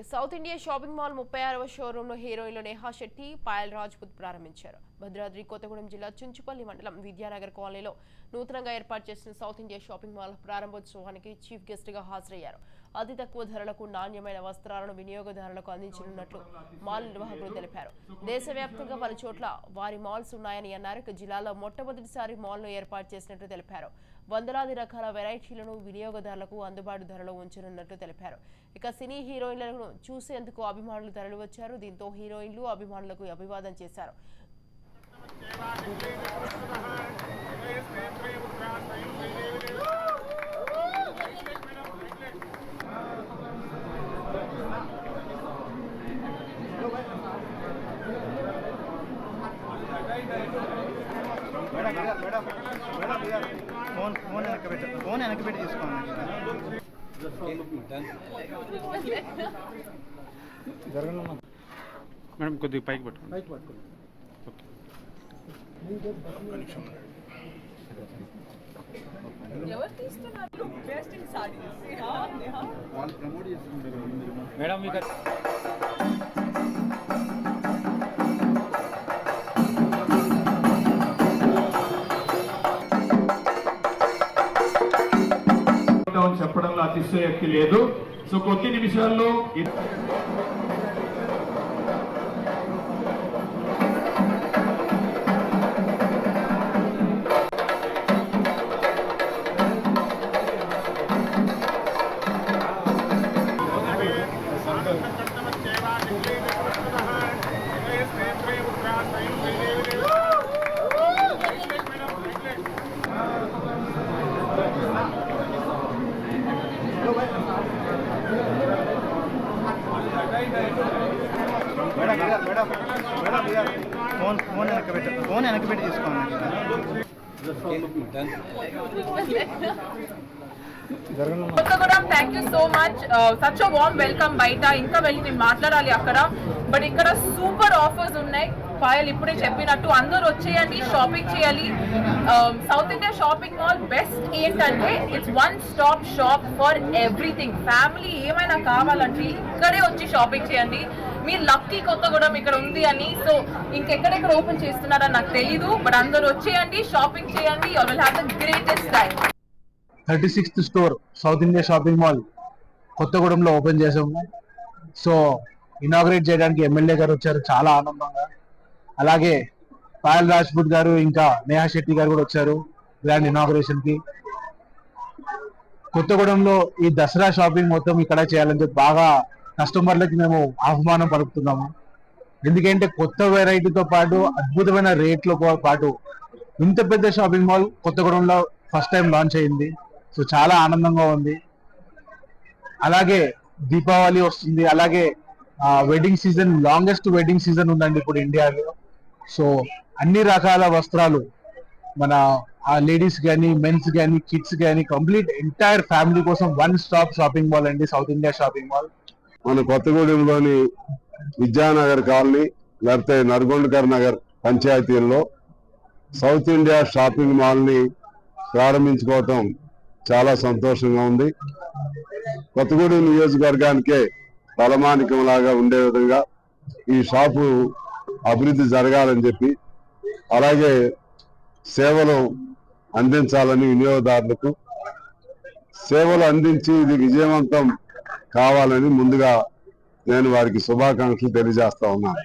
South India shopping mall 36వ showroom లో హీరోయిన్లు నేహా శెట్టి, పాయల్ రాజ్పుత్ ప్రారంభించారు. భద్రాద్రి కొత్తగూడెం జిల్లా చుంచుపల్లి మండలం విద్యానగర్ కాలనీలో నూతనంగా ఏర్పాటు చేసిన సౌత్ ఇండియా షాపింగ్ మాల్ ప్రారంభోత్సవానికి చీఫ్ గెస్ట్ గా హాజరయ్యారు. అతి తక్కువ ధరలకు నాణ్యమైన వస్త్రాలను వినియోగదారులకు అందించనున్నట్లు మాల్ నిర్వాహకులు తెలిపారు. దేశవ్యాప్తంగా పలు చోట్ల వారి మాల్స్ ఉన్నాయని అన్నారు. జిల్లాలో మొట్టమొదటిసారి మాల్ను ఏర్పాటు చేసినట్లు తెలిపారు. వందలాది రకాల వెరైటీలను వినియోగదారులకు అందుబాటు ధరలో ఉంచనున్నట్లు తెలిపారు. ఇక సినీ హీరోయిన్లను చూసేందుకు అభిమానులు తరలివచ్చారు. దీంతో హీరోయిన్లు అభిమానులకు అభివాదం చేశారు. ఫోన్ వెనక్కి పెట్టి తీసుకోండి. మేడం కొద్దిగా పైకి పట్టుకోండి. మేడం మీకు చెప్పడంలో అతిశయోక్తి లేదు. సో కొద్ది నిమిషాల్లో ఫోన్ వెనక్కి పెట్టి తీసుకోండి. Thank you so much. Such warm welcome. బయట ఇంకా వెళ్ళి నేను మాట్లాడాలి అక్కడ, బట్ ఇక్కడ సూపర్ ఆఫర్స్ ఉన్నాయి. పాయల్ ఇప్పుడే చెప్పినట్టు అందరూ వచ్చేయండి, షాపింగ్ చేయాలి. South India shopping mall best ఏంటంటే it's one stop shop for everything. Family ఏమైనా కావాలంటే ఇక్కడే వచ్చి షాపింగ్ చేయండి. మీరు లక్కీ కొత్తగూడెం ఇక్కడ ఉంది అని. సో ఇంకెక్కడెక్కడ ఓపెన్ చేస్తున్నారని నాకు తెలీదు, బట్ అందరూ వచ్చేయండి, షాపింగ్ చేయండి. You will have the greatest time. 36th store South India shopping mall కొత్తగూడెంలో ఓపెన్ చేసాము. సో ఇనాగ్రేట్ చేయడానికి ఎమ్మెల్యే గారు వచ్చారు, చాలా ఆనందంగా. అలాగే పాయల్ రాజ్పుత్ గారు ఇంకా నేహా శెట్టి గారు కూడా వచ్చారు గ్రాండ్ ఇనాగ్రేషన్ కి. కొత్తగూడెంలో ఈ దసరా షాపింగ్ మొత్తం ఇక్కడ చేయాలని చెప్పి బాగా కస్టమర్లకి మేము ఆహ్వానం పలుకుతున్నాము. ఎందుకంటే కొత్త వెరైటీతో పాటు అద్భుతమైన రేట్లతో పాటు ఇంత పెద్ద షాపింగ్ మాల్ కొత్తగూడెంలో ఫస్ట్ టైం లాంచ్ అయింది. సో చాలా ఆనందంగా ఉంది. అలాగే దీపావళి వస్తుంది, అలాగే wedding season, longest wedding season ఉందండి ఇప్పుడు ఇండియాలో. సో అన్ని రకాల వస్త్రాలు మన లేడీస్ కానీ, మెన్స్ కానీ, కిడ్స్ కానీ, కంప్లీట్ ఎంటైర్ ఫ్యామిలీ కోసం వన్ స్టాప్ షాపింగ్ మాల్ అండి సౌత్ ఇండియా షాపింగ్ మాల్. మన కొత్తగూడెంలోని విద్యానగర్ కాలనీ లేకపోతే నర్గొండకర్ నగర్ పంచాయతీల్లో సౌత్ ఇండియా షాపింగ్ మాల్ ని ప్రారంభించుకోవటం చాలా సంతోషంగా ఉంది. కొత్తగూడెం నియోజకవర్గానికే తలమానికం లాగా ఉండే విధంగా ఈ షాపు అభివృద్ధి జరగాలని చెప్పి, అలాగే సేవలు అందించాలని, వినియోగదారులకు సేవలు అందించి ఇది విజయవంతం కావాలని ముందుగా నేను వారికి శుభాకాంక్షలు తెలియజేస్తా ఉన్నాను.